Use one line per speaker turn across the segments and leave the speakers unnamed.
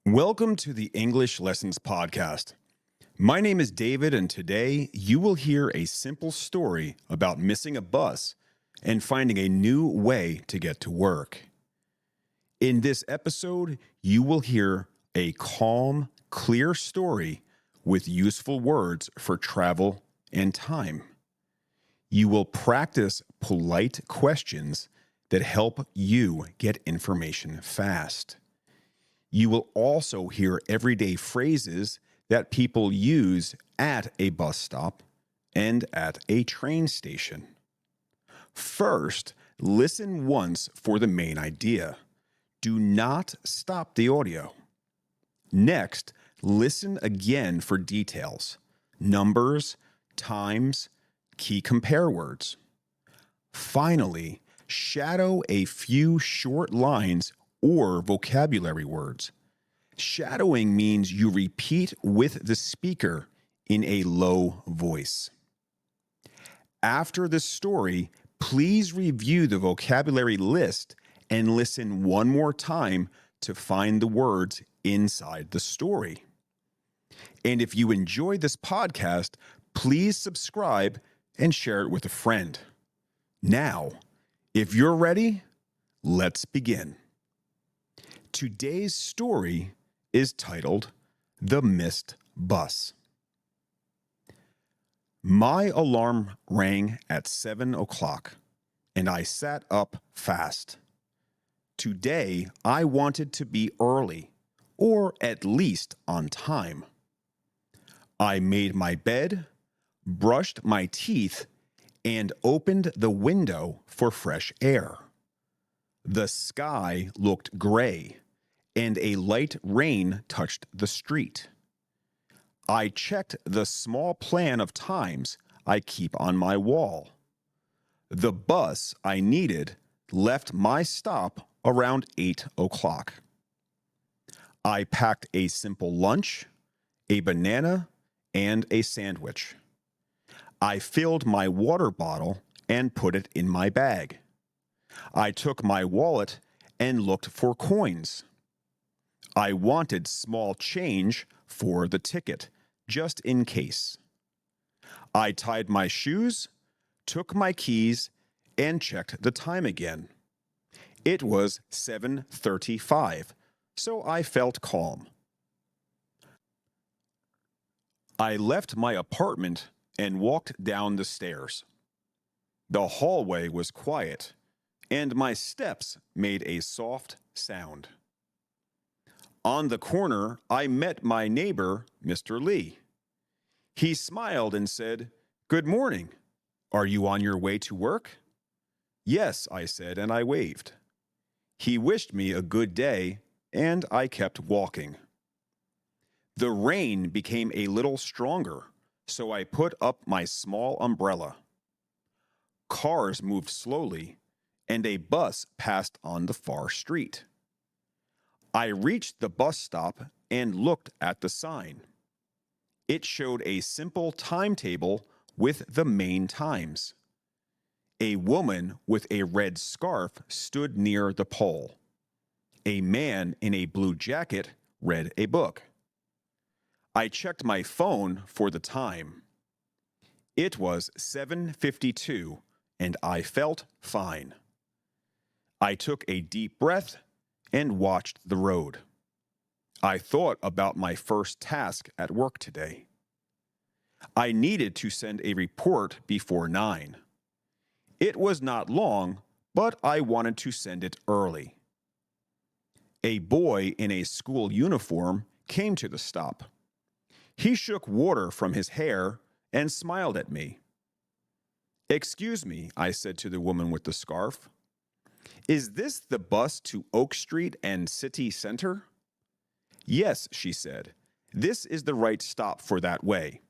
Welcome to the English Lessons Podcast. My name is David, and today you will hear a simple story about missing a bus and finding a new way to get to work. In this episode, you will hear a calm, clear story with useful words for travel and time. You will practice polite questions that help you get information fast. You will also hear everyday phrases that people use at a bus stop and at a train station. First, listen once for the main idea. Do not stop the audio. Next, listen again for details, numbers, times, key compare words. Finally, shadow a few short lines or vocabulary words. Shadowing means you repeat with the speaker in a low voice. After the story, please review the vocabulary list and listen one more time to find the words inside the story. And if you enjoy this podcast, please subscribe and share it with a friend. Now, if you're ready, let's begin. Today's story is titled The Missed Bus. My alarm rang at 7 o'clock, and I sat up fast. Today, I wanted to be early, or at least on time. I made my bed, brushed my teeth, and opened the window for fresh air. The sky looked gray, and a light rain touched the street. I checked the small plan of times I keep on my wall. The bus I needed left my stop around 8 o'clock. I packed a simple lunch, a banana, and a sandwich. I filled my water bottle and put it in my bag. I took my wallet and looked for coins. I wanted small change for the ticket, just in case. I tied my shoes, took my keys, and checked the time again. It was 7:35, so I felt calm. I left my apartment and walked down the stairs. The hallway was quiet, and my steps made a soft sound. On the corner, I met my neighbor, Mr. Lee. He smiled and said, "Good morning. Are you on your way to work?" "Yes," I said, and I waved. He wished me a good day, and I kept walking. The rain became a little stronger, so I put up my small umbrella. Cars moved slowly, and a bus passed on the far street. I reached the bus stop and looked at the sign. It showed a simple timetable with the main times. A woman with a red scarf stood near the pole. A man in a blue jacket read a book. I checked my phone for the time. It was 7:52, and I felt fine. I took a deep breath and watched the road. I thought about my first task at work today. I needed to send a report before 9. It was not long, but I wanted to send it early. A boy in a school uniform came to the stop. He shook water from his hair and smiled at me. "Excuse me," I said to the woman with the scarf. "Is this the bus to Oak Street and City Center?" "Yes," she said. "This is the right stop for that way."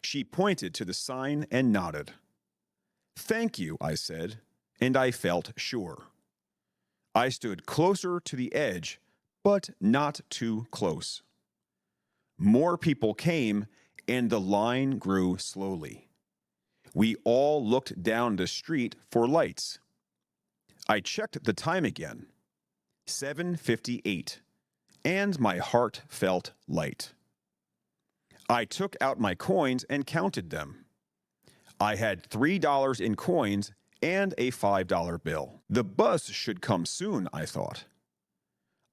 She pointed to the sign and nodded. "Thank you," I said, and I felt sure. I stood closer to the edge, but not too close. More people came, and the line grew slowly. We all looked down the street for lights. I checked the time again. 7:58, and my heart felt light. I took out my coins and counted them. I had $3 in coins and a $5 bill. The bus should come soon, I thought.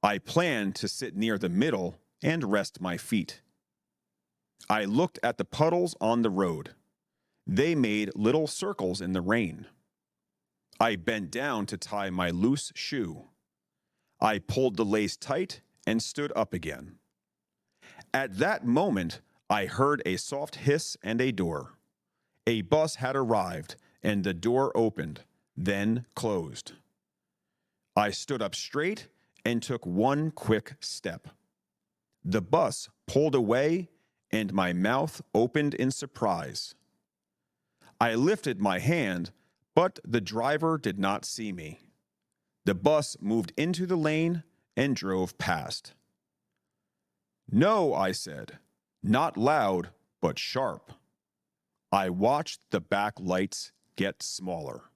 I planned to sit near the middle and rest my feet. I looked at the puddles on the road. They made little circles in the rain. I bent down to tie my loose shoe. I pulled the lace tight and stood up again. At that moment, I heard a soft hiss and a door. A bus had arrived, and the door opened, then closed. I stood up straight and took one quick step. The bus pulled away, and my mouth opened in surprise. I lifted my hand, but the driver did not see me. The bus moved into the lane and drove past. "No," I said, not loud, but sharp. I watched the back lights get smaller.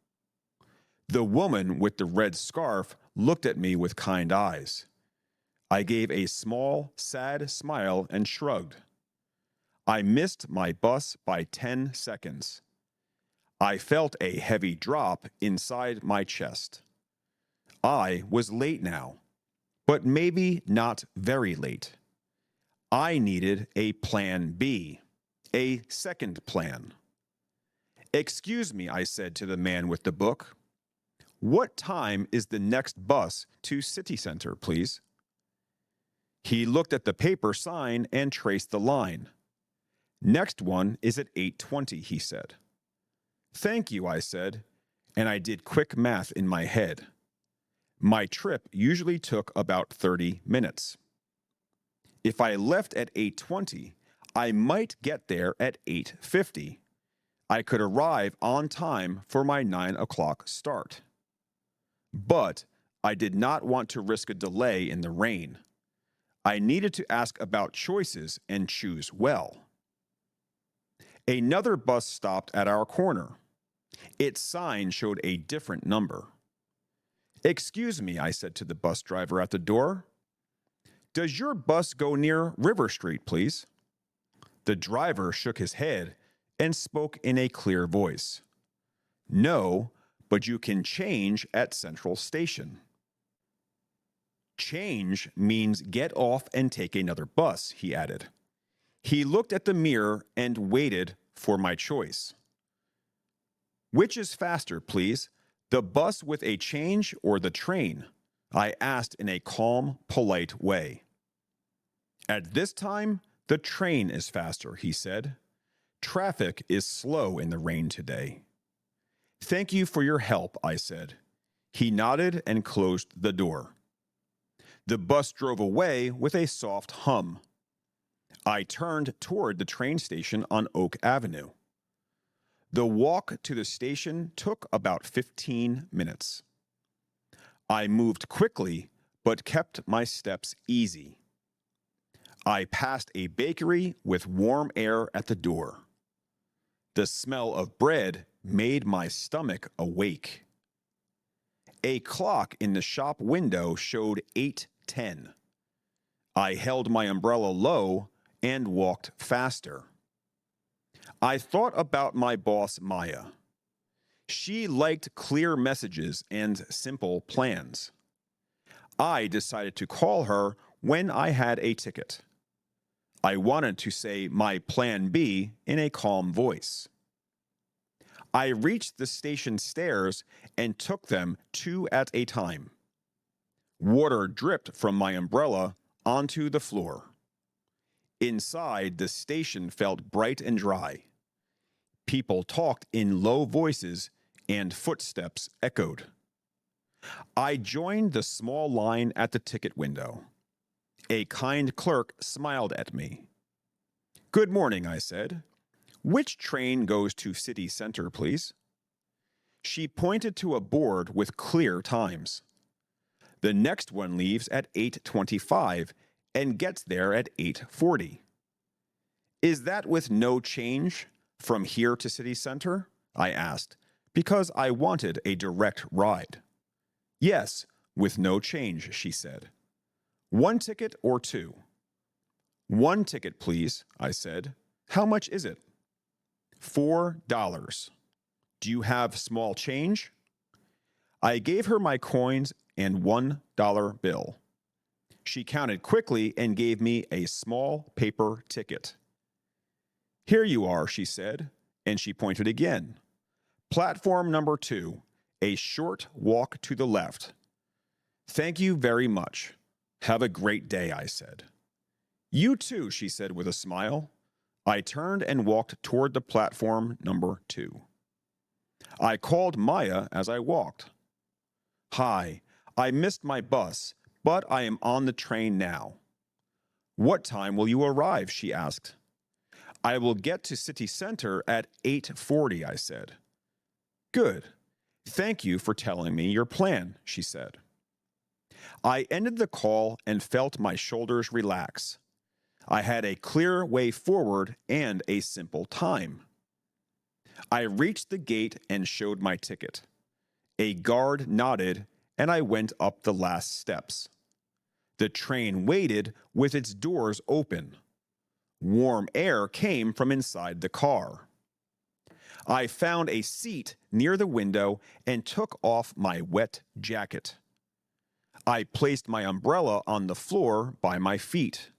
The woman with the red scarf looked at me with kind eyes. I gave a small, sad smile and shrugged. I missed my bus by 10 seconds. I felt a heavy drop inside my chest. I was late now, but maybe not very late. I needed a plan B, a second plan. "Excuse me," I said to the man with the book. "What time is the next bus to City Center, please?" He looked at the paper sign and traced the line. "Next one is at 8:20, he said. "Thank you," I said, and I did quick math in my head. My trip usually took about 30 minutes. If I left at 8:20, I might get there at 8:50. I could arrive on time for my 9 o'clock start. But I did not want to risk a delay in the rain. I needed to ask about choices and choose well. Another bus stopped at our corner. Its sign showed a different number. "Excuse me," I said to the bus driver at the door. "Does your bus go near River Street, please?" The driver shook his head and spoke in a clear voice. "No, but you can change at Central Station." "Change means get off and take another bus," he added. He looked at the mirror and waited for my choice. "Which is faster, please? The bus with a change or the train?" I asked in a calm, polite way. "At this time, the train is faster," he said. "Traffic is slow in the rain today." "Thank you for your help," I said. He nodded and closed the door. The bus drove away with a soft hum. I turned toward the train station on Oak Avenue. The walk to the station took about 15 minutes. I moved quickly, but kept my steps easy. I passed a bakery with warm air at the door. The smell of bread made my stomach awake. A clock in the shop window showed 8:10. I held my umbrella low and walked faster. I thought about my boss, Maya. She liked clear messages and simple plans. I decided to call her when I had a ticket. I wanted to say my plan B in a calm voice. I reached the station stairs and took them 2 at a time. Water dripped from my umbrella onto the floor. Inside, the station felt bright and dry. People talked in low voices and footsteps echoed. I joined the small line at the ticket window. A kind clerk smiled at me. "Good morning," I said. "Which train goes to City Center, please?" She pointed to a board with clear times. "The next one leaves at 8:25 and gets there at 8:40. "Is that with no change from here to City Center?" I asked, because I wanted a direct ride. "Yes, with no change," she said. One ticket or two? One ticket, please, I said. How much is it? $4. Do you have small change? I gave her my coins and $1 bill. She counted quickly and gave me a small paper ticket. Here you are, she said, and she pointed again. Platform number 2, a short walk to the left. Thank you very much. Have a great day, I said. You too, she said with a smile. I turned and walked toward the platform number 2. I called Maya as I walked. Hi, I missed my bus, but I am on the train now. What time will you arrive? She asked. I will get to city center at 8:40, I said. Good. Thank you for telling me your plan, she said. I ended the call and felt my shoulders relax. I had a clear way forward and a simple time. I reached the gate and showed my ticket. A guard nodded, and I went up the last steps. The train waited with its doors open. Warm air came from inside the car. I found a seat near the window and took off my wet jacket. I placed my umbrella on the floor by my feet.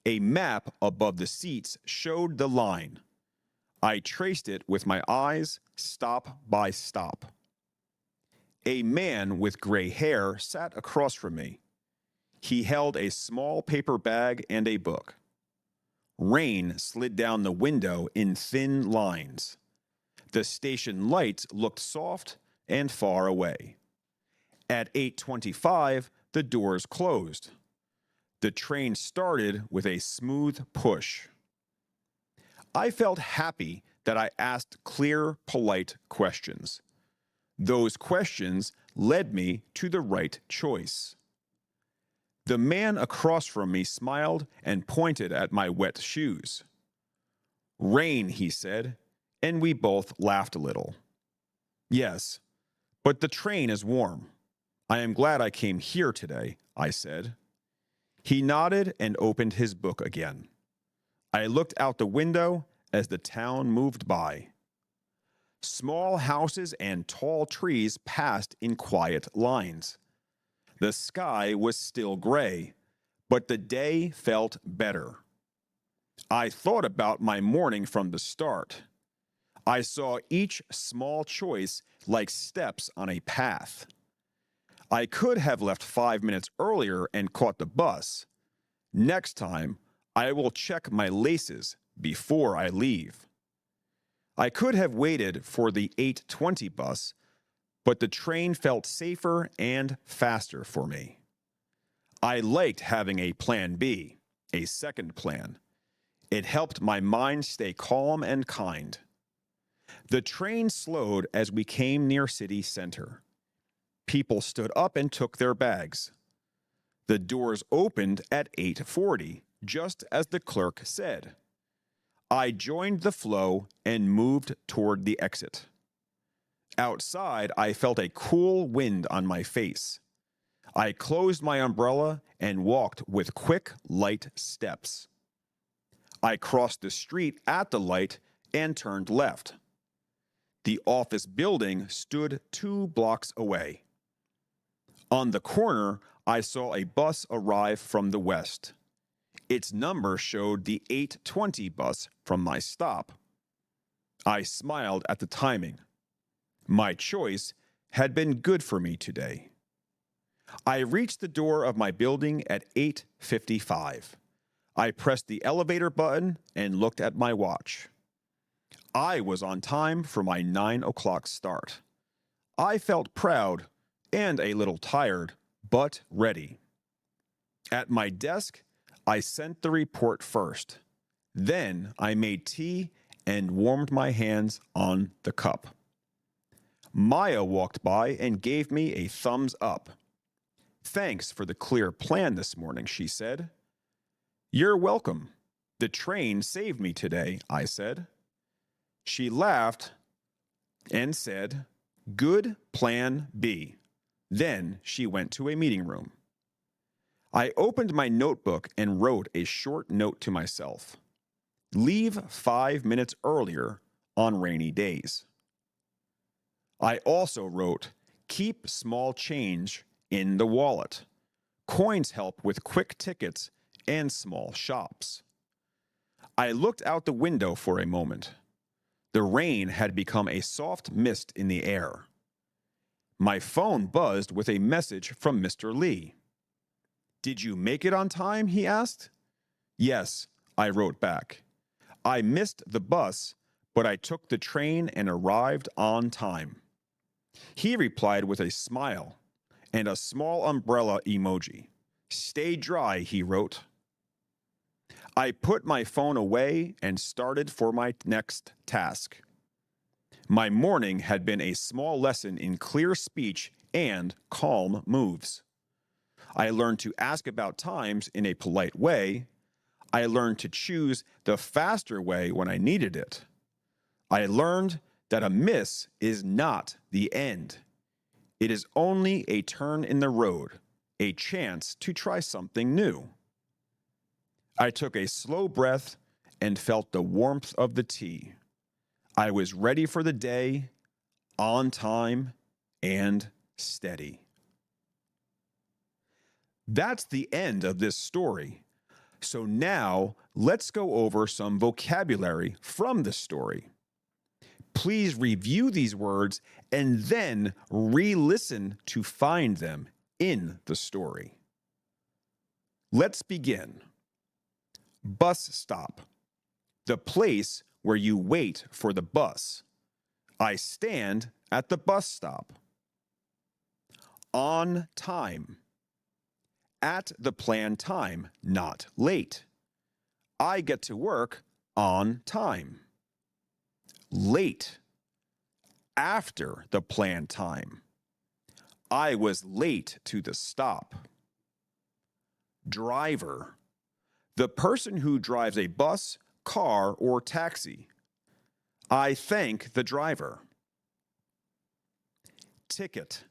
A map above the seats showed the line. I traced it with my eyes, stop by stop. A man with gray hair sat across from me. He held a small paper bag and a book. Rain slid down the window in thin lines. The station lights looked soft and far away. At 8:25, the doors closed. The train started with a smooth push. I felt happy that I asked clear, polite questions. Those questions led me to the right choice. The man across from me smiled and pointed at my wet shoes. Rain, he said, and we both laughed a little. Yes, but the train is warm. I am glad I came here today, I said. He nodded and opened his book again. I looked out the window as the town moved by. Small houses and tall trees passed in quiet lines. The sky was still gray, but the day felt better. I thought about my morning from the start. I saw each small choice like steps on a path. I could have left 5 minutes earlier and caught the bus. Next time, I will check my laces before I leave. I could have waited for the 8:20 bus, but the train felt safer and faster for me. I liked having a plan B, a second plan. It helped my mind stay calm and kind. The train slowed as we came near city center. People stood up and took their bags. The doors opened at 8:40, just as the clerk said. I joined the flow and moved toward the exit. Outside, I felt a cool wind on my face. I closed my umbrella and walked with quick, light steps. I crossed the street at the light and turned left. The office building stood 2 blocks away. On the corner, I saw a bus arrive from the west. Its number showed the 8:20 bus from my stop. I smiled at the timing. My choice had been good for me today. I reached the door of my building at 8:55. I pressed the elevator button and looked at my watch. I was on time for my 9 o'clock start. I felt proud and a little tired, but ready. At my desk, I sent the report first. Then I made tea and warmed my hands on the cup. Maya walked by and gave me a thumbs up. Thanks for the clear plan this morning, she said. You're welcome. The train saved me today, I said. She laughed and said, Good plan B. Then she went to a meeting room. I opened my notebook and wrote a short note to myself. Leave 5 minutes earlier on rainy days. I also wrote, keep small change in the wallet. Coins help with quick tickets and small shops. I looked out the window for a moment. The rain had become a soft mist in the air. My phone buzzed with a message from Mr. Lee. Did you make it on time? He asked. Yes, I wrote back. I missed the bus, but I took the train and arrived on time. He replied with a smile and a small umbrella emoji. Stay dry, he wrote. I put my phone away and started for my next task. My morning had been a small lesson in clear speech and calm moves. I learned to ask about times in a polite way. I learned to choose the faster way when I needed it. I learned that a miss is not the end. It is only a turn in the road, a chance to try something new. I took a slow breath and felt the warmth of the tea. I was ready for the day, on time, and steady. That's the end of this story. So now let's go over some vocabulary from the story. Please review these words and then re-listen to find them in the story. Let's begin. Bus stop. The place where you wait for the bus. I stand at the bus stop. On time. At the planned time, not late. I get to work on time. Late. After the planned time. I was late to the stop. Driver. The person who drives a bus, car, or taxi. I thank the driver. Ticket.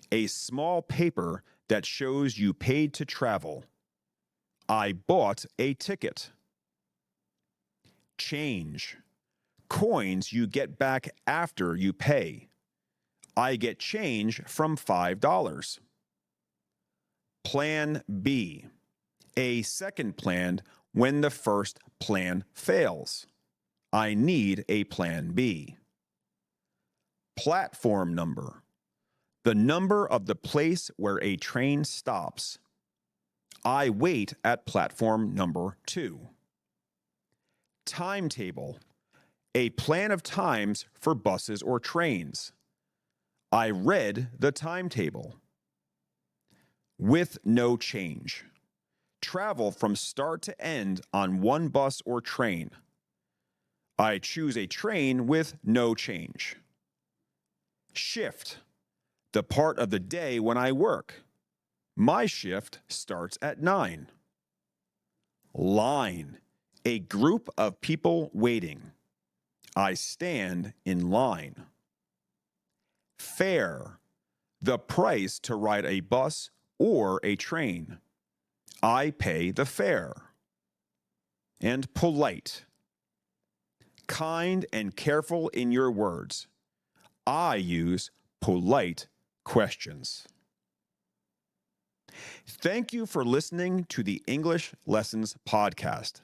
A small paper that shows you paid to travel. I bought a ticket. Change. Coins you get back after you pay. I get change from $5. Plan B. A second plan when the first plan fails. I need a plan B. Platform number. The number of the place where a train stops. I wait at platform number 2. Timetable. A plan of times for buses or trains. I read the timetable. With no change. Travel from start to end on one bus or train. I choose a train with no change. Shift. The part of the day when I work. My shift starts at 9. Line. A group of people waiting. I stand in line. Fare. The price to ride a bus or a train. I pay the fare. And polite. Kind and careful in your words. I use polite questions. Thank you for listening to the English Lessons Podcast.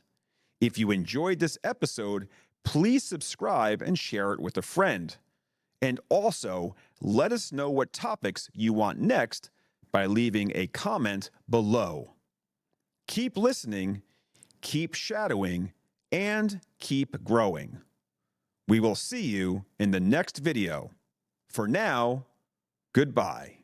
If you enjoyed this episode, please subscribe and share it with a friend. And also, let us know what topics you want next by leaving a comment below. Keep listening, keep shadowing, and keep growing. We will see you in the next video. For now, goodbye.